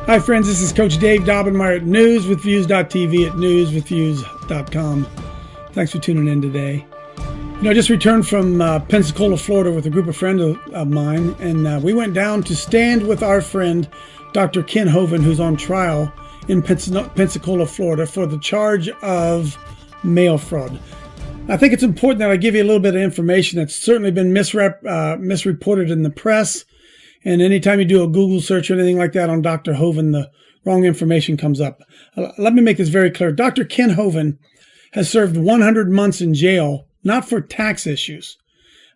Hi friends, this is Coach Dave Daubenmire at newswithviews.tv at newswithviews.com. Thanks for tuning in today. I just returned from Pensacola, Florida with a group of friends of mine, and we went down to stand with our friend, Dr. Kent Hovind, who's on trial in Pensacola, Florida for the charge of mail fraud. I think it's important that I give you a little bit of information that's certainly been misreported in the press. And anytime you do a Google search or anything like that on Dr. Hovind, the wrong information comes up. Let me make this very clear. Dr. Kent Hovind has served 100 months in jail, not for tax issues.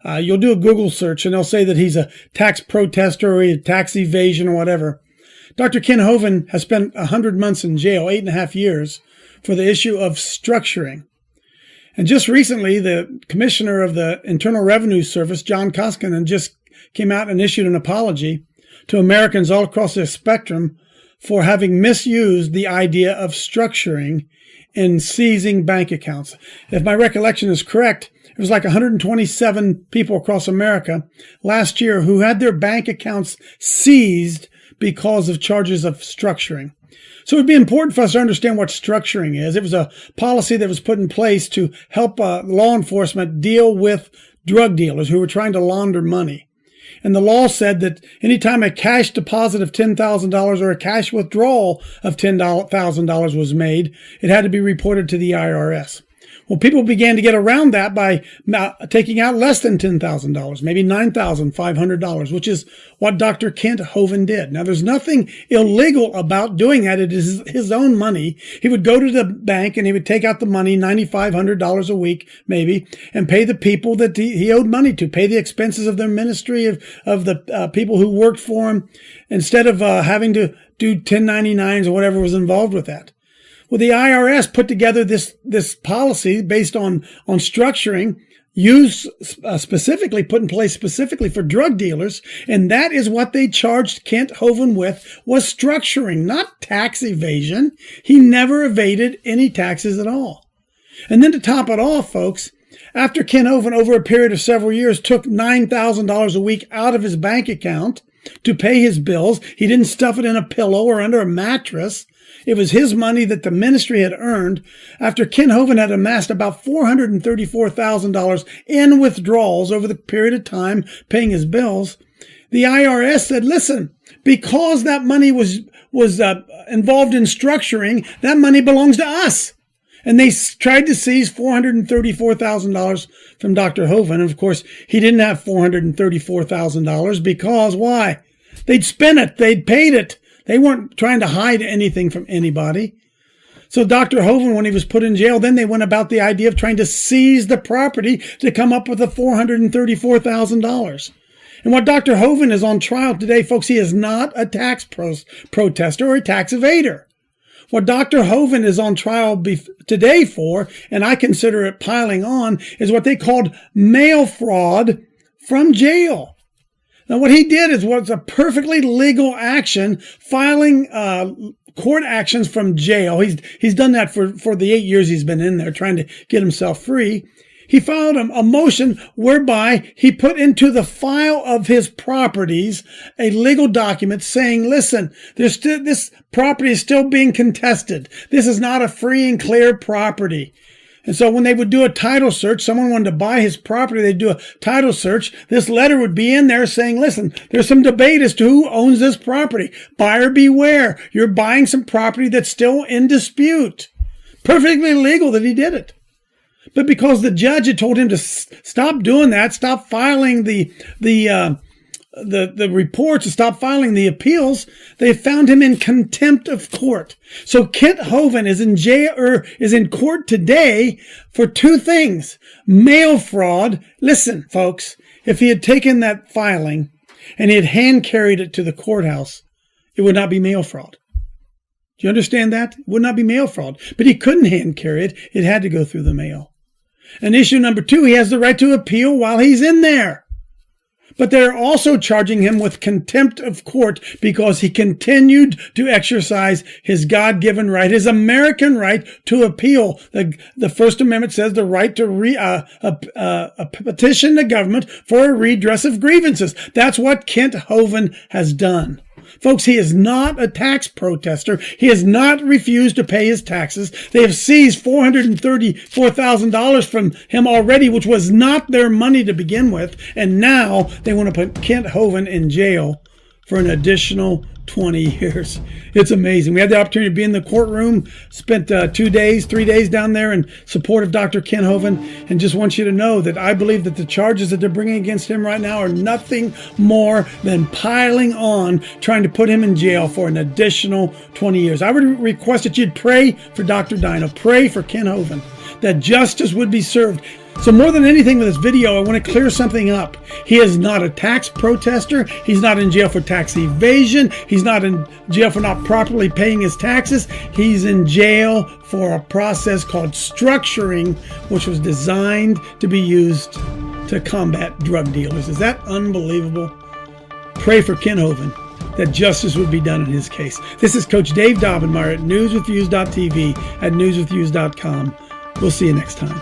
You'll do a Google search and they'll say that he's a tax protester or a tax evasion or whatever. Dr. Kent Hovind has spent 100 months in jail, 8.5 years, for the issue of structuring. And just recently, the commissioner of the Internal Revenue Service, John Koskinen, just came out and issued an apology to Americans all across the spectrum for having misused the idea of structuring in seizing bank accounts. If my recollection is correct, it was like 127 people across America last year who had their bank accounts seized because of charges of structuring. So it would be important for us to understand what structuring is. It was a policy that was put in place to help law enforcement deal with drug dealers who were trying to launder money. And the law said that anytime a cash deposit of $10,000 or a cash withdrawal of $10,000 was made, it had to be reported to the IRS. Well, people began to get around that by taking out less than $10,000, maybe $9,500, which is what Dr. Kent Hovind did. Now, there's nothing illegal about doing that. It is his own money. He would go to the bank and he would take out the money, $9,500 a week, maybe, and pay the people that he owed money to, pay the expenses of their ministry, of the people who worked for him, instead of having to do 1099s or whatever was involved with that. Well, the IRS put together this policy based on structuring, put in place specifically for drug dealers, and that is what they charged Kent Hovind with, was structuring, not tax evasion. He never evaded any taxes at all. And then to top it off, folks, after Kent Hovind, over a period of several years, took $9,000 a week out of his bank account to pay his bills, he didn't stuff it in a pillow or under a mattress. It was his money that the ministry had earned. After Kent Hovind had amassed about $434,000 in withdrawals over the period of time paying his bills, the IRS said, listen, because that money was involved in structuring, that money belongs to us. And they tried to seize $434,000 from Dr. Hovind. And of course, he didn't have $434,000 because why? They'd spent it. They'd paid it. They weren't trying to hide anything from anybody. So Dr. Hovind, when he was put in jail, then they went about the idea of trying to seize the property to come up with the $434,000. And what Dr. Hovind is on trial today, folks, he is not a tax protester or a tax evader. What Dr. Hovind is on trial today for, and I consider it piling on, is what they called mail fraud from jail. Now, what he did was a perfectly legal action, filing court actions from jail. He's done that for the 8 years he's been in there, trying to get himself free. He filed a motion whereby he put into the file of his properties a legal document saying, listen, this property is still being contested. This is not a free and clear property. And so when they would do a title search, someone wanted to buy his property, they'd do a title search. This letter would be in there saying, listen, there's some debate as to who owns this property. Buyer beware. You're buying some property that's still in dispute. Perfectly legal that he did it. But because the judge had told him to stop doing that, stop filing the reports, and stop filing the appeals, they found him in contempt of court. So Kent Hovind is in jail, or is in court today for two things: mail fraud. Listen, folks, if he had taken that filing and he had hand carried it to the courthouse, it would not be mail fraud. Do you understand that? It would not be mail fraud. But he couldn't hand carry it. It had to go through the mail. And issue number two, he has the right to appeal while he's in there. But they're also charging him with contempt of court because he continued to exercise his God-given right, his American right to appeal. The First Amendment says the right to petition the government for a redress of grievances. That's what Kent Hovind has done. Folks, he is not a tax protester. He has not refused to pay his taxes. They have seized $434,000 from him already, which was not their money to begin with. And now they want to put Kent Hovind in jail for an additional 20 years. It's amazing. We had the opportunity to be in the courtroom, spent 3 days down there in support of Dr. Kent Hovind, and just want you to know that I believe that the charges that they're bringing against him right now are nothing more than piling on, trying to put him in jail for an additional 20 years. I would request that you'd pray for Dr. Dino, pray for Kent Hovind, that justice would be served. So more than anything with this video, I want to clear something up. He is not a tax protester. He's not in jail for tax evasion. He's not in jail for not properly paying his taxes. He's in jail for a process called structuring, which was designed to be used to combat drug dealers. Is that unbelievable? Pray for Kent Hovind, that justice would be done in his case. This is Coach Dave Daubenmire at newswithviews.tv, at newswithviews.com. We'll see you next time.